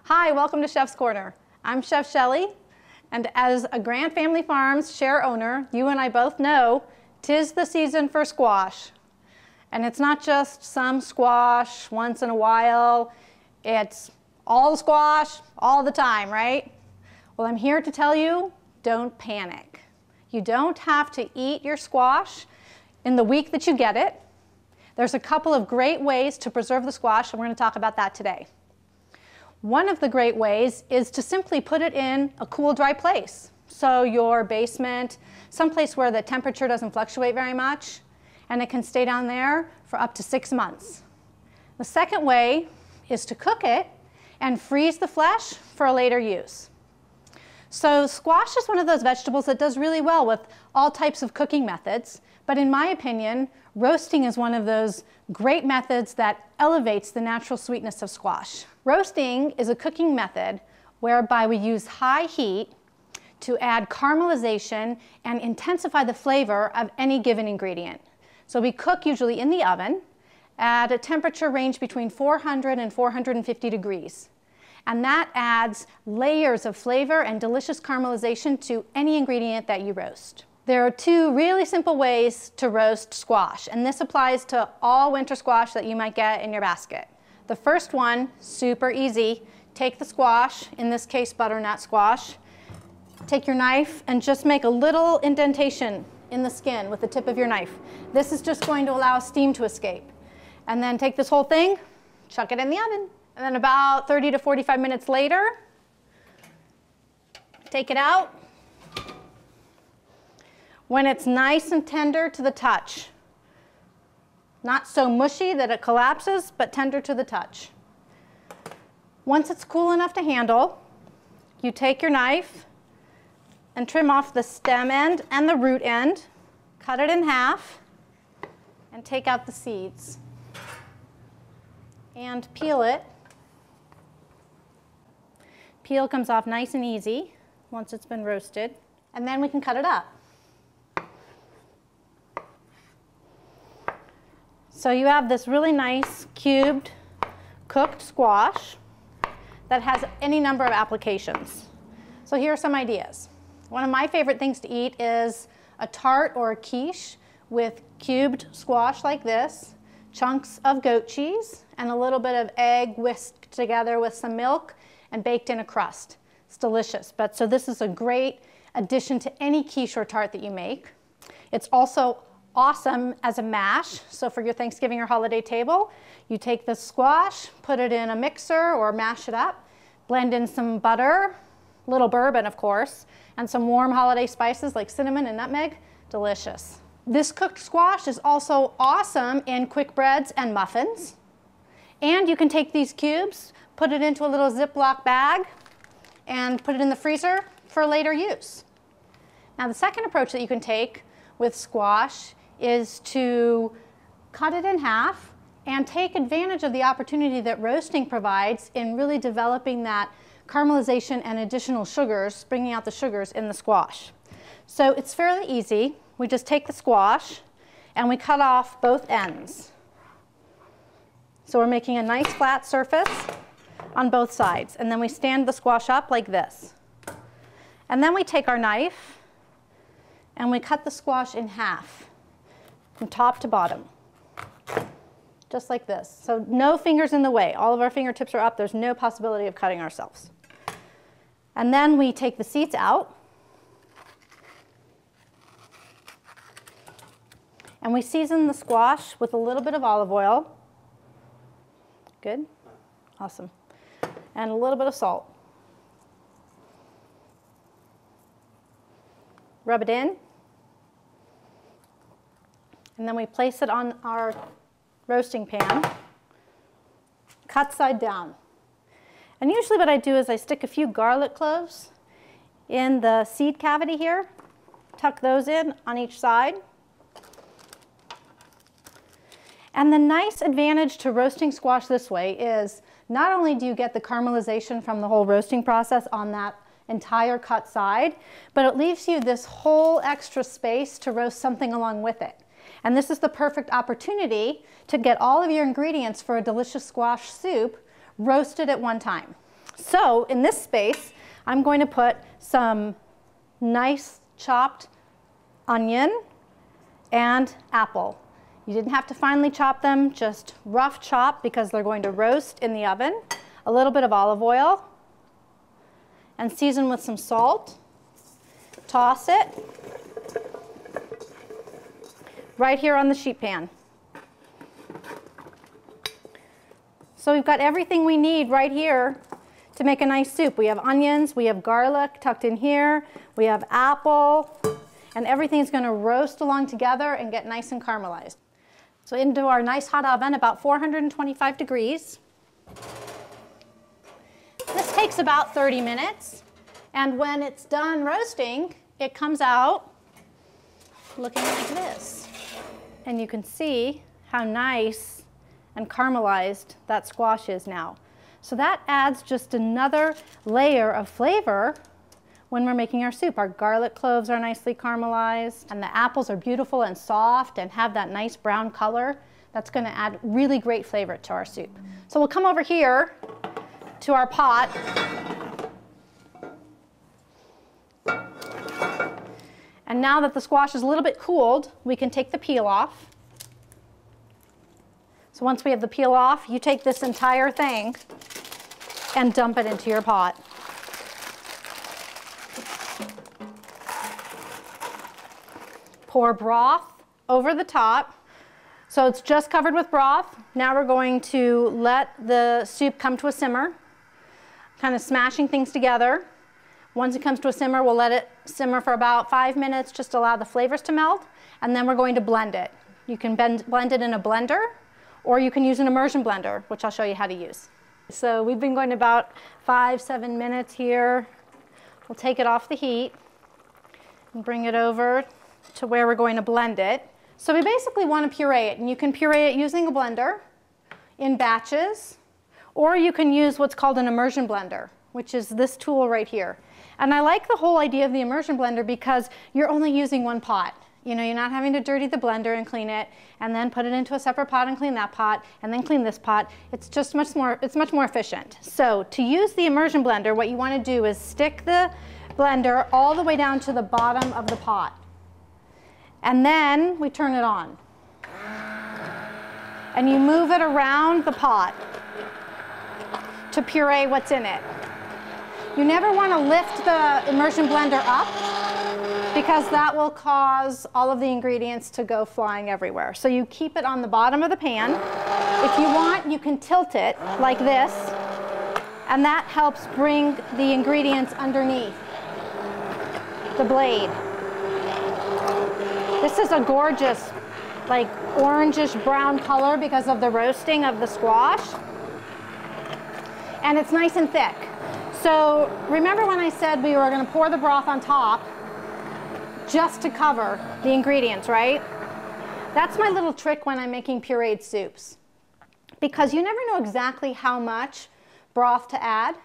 Hi, welcome to Chef's Corner. I'm Chef Shelley, and as a Grant Family Farms share owner, you and I both know 'tis the season for squash. And it's not just some squash once in a while, it's all the squash all the time, right? Well, I'm here to tell you, don't panic. You don't have to eat your squash in the week that you get it. There's a couple of great ways to preserve the squash, and we're going to talk about that today. One of the great ways is to simply put it in a cool, dry place. So your basement, someplace where the temperature doesn't fluctuate very much, and it can stay down there for up to 6 months. The second way is to cook it and freeze the flesh for a later use. So squash is one of those vegetables that does really well with all types of cooking methods, but in my opinion, roasting is one of those great methods that elevates the natural sweetness of squash. Roasting is a cooking method whereby we use high heat to add caramelization and intensify the flavor of any given ingredient. So we cook usually in the oven at a temperature range between 400 and 450 degrees. And that adds layers of flavor and delicious caramelization to any ingredient that you roast. There are two really simple ways to roast squash, and this applies to all winter squash that you might get in your basket. The first one, super easy. Take the squash, in this case butternut squash, take your knife and just make a little indentation in the skin with the tip of your knife. This is just going to allow steam to escape. And then take this whole thing, chuck it in the oven. And then about 30 to 45 minutes later, take it out. When it's nice and tender to the touch, not so mushy that it collapses, but tender to the touch. Once it's cool enough to handle, you take your knife and trim off the stem end and the root end, cut it in half, and take out the seeds. And peel it. Peel comes off nice and easy once it's been roasted, and then we can cut it up. So you have this really nice cubed cooked squash that has any number of applications. So here are some ideas. One of my favorite things to eat is a tart or a quiche with cubed squash like this, chunks of goat cheese, and a little bit of egg whisked together with some milk and baked in a crust. It's delicious. So this is a great addition to any quiche or tart that you make. It's also awesome as a mash. So for your Thanksgiving or holiday table, you take the squash, put it in a mixer or mash it up, blend in some butter, little bourbon of course, and some warm holiday spices like cinnamon and nutmeg. Delicious. This cooked squash is also awesome in quick breads and muffins. And you can take these cubes, put it into a little Ziploc bag, and put it in the freezer for later use. Now the second approach that you can take with squash is to cut it in half and take advantage of the opportunity that roasting provides in really developing that caramelization and additional sugars, bringing out the sugars in the squash. So it's fairly easy. We just take the squash and we cut off both ends. So we're making a nice flat surface on both sides, and then we stand the squash up like this. And then we take our knife and we cut the squash in half from top to bottom, just like this. So no fingers in the way. All of our fingertips are up. There's no possibility of cutting ourselves. And then we take the seeds out, and we season the squash with a little bit of olive oil. Good? Awesome. And a little bit of salt. Rub it in. And then we place it on our roasting pan, cut side down. And usually what I do is I stick a few garlic cloves in the seed cavity here, tuck those in on each side. And the nice advantage to roasting squash this way is not only do you get the caramelization from the whole roasting process on that entire cut side, but it leaves you this whole extra space to roast something along with it. And this is the perfect opportunity to get all of your ingredients for a delicious squash soup roasted at one time. So in this space, I'm going to put some nice chopped onion and apple. You didn't have to finely chop them, just rough chop because they're going to roast in the oven. A little bit of olive oil and season with some salt. Toss it right here on the sheet pan. So we've got everything we need right here to make a nice soup. We have onions, we have garlic tucked in here, we have apple, and everything's going to roast along together and get nice and caramelized. So into our nice hot oven, about 425 degrees. This takes about 30 minutes, and when it's done roasting, it comes out looking like this. And you can see how nice and caramelized that squash is now. So that adds just another layer of flavor when we're making our soup. Our garlic cloves are nicely caramelized, and the apples are beautiful and soft and have that nice brown color. That's going to add really great flavor to our soup. So we'll come over here to our pot. And now that the squash is a little bit cooled, we can take the peel off. So once we have the peel off, you take this entire thing and dump it into your pot. Pour broth over the top. So it's just covered with broth. Now we're going to let the soup come to a simmer, kind of smashing things together. Once it comes to a simmer, we'll let it simmer for about 5 minutes, just allow the flavors to melt, and then we're going to blend it. You can blend it in a blender, or you can use an immersion blender, which I'll show you how to use. So we've been going about 5-7 minutes here. We'll take it off the heat and bring it over to where we're going to blend it. So we basically want to puree it, and you can puree it using a blender in batches, or you can use what's called an immersion blender, which is this tool right here. And I like the whole idea of the immersion blender because you're only using one pot. You know, you're not having to dirty the blender and clean it, and then put it into a separate pot and clean that pot, and then clean this pot. It's just much more efficient. So to use the immersion blender, what you want to do is stick the blender all the way down to the bottom of the pot. And then we turn it on. And you move it around the pot to puree what's in it. You never want to lift the immersion blender up because that will cause all of the ingredients to go flying everywhere. So you keep it on the bottom of the pan. If you want, you can tilt it like this, and that helps bring the ingredients underneath the blade. This is a gorgeous, like orangish brown color because of the roasting of the squash. And it's nice and thick. So remember when I said we were going to pour the broth on top just to cover the ingredients, right? That's my little trick when I'm making pureed soups. Because you never know exactly how much broth to add,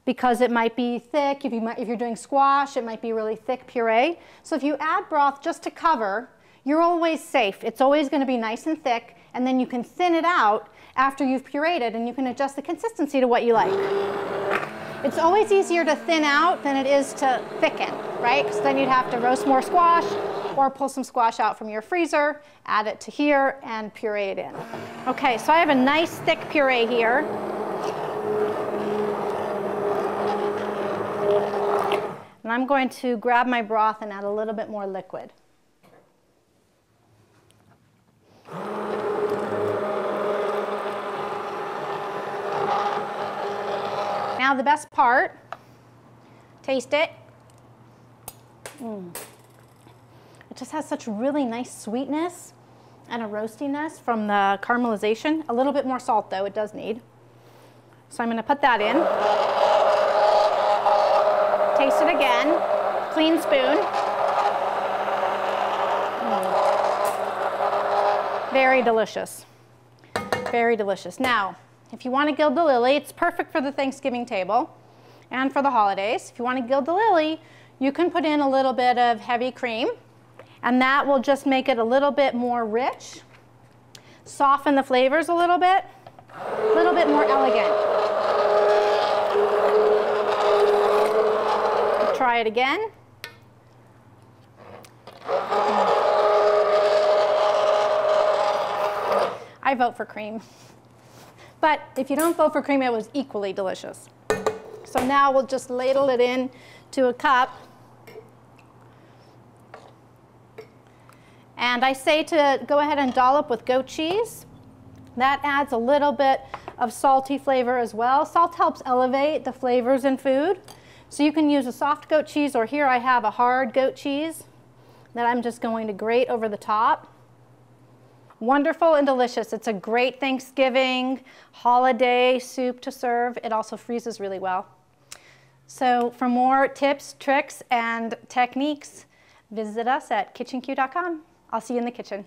because it might be thick. If you're doing squash, it might be really thick puree. So if you add broth just to cover, you're always safe. It's always going to be nice and thick, and then you can thin it out after you've pureed it, and you can adjust the consistency to what you like. It's always easier to thin out than it is to thicken, right? Because then you'd have to roast more squash or pull some squash out from your freezer, add it to here, and puree it in. Okay, so I have a nice thick puree here. And I'm going to grab my broth and add a little bit more liquid. Now the best part, taste it. It just has such really nice sweetness and a roastiness from the caramelization. A little bit more salt though, it does need. So I'm going to put that in. Taste it again. Clean spoon. Very delicious. Very delicious. Now, if you want to gild the lily, it's perfect for the Thanksgiving table and for the holidays. If you want to gild the lily, you can put in a little bit of heavy cream, and that will just make it a little bit more rich, soften the flavors a little bit more elegant. try it again. I vote for cream. But if you don't vote for cream, it was equally delicious. So now we'll just ladle it in to a cup. And I say to go ahead and dollop with goat cheese. That adds a little bit of salty flavor as well. Salt helps elevate the flavors in food. So you can use a soft goat cheese, or here I have a hard goat cheese that I'm just going to grate over the top. Wonderful and delicious. It's a great Thanksgiving holiday soup to serve. It also freezes really well. So for more tips, tricks, and techniques, visit us at kitchencue.com. I'll see you in the kitchen.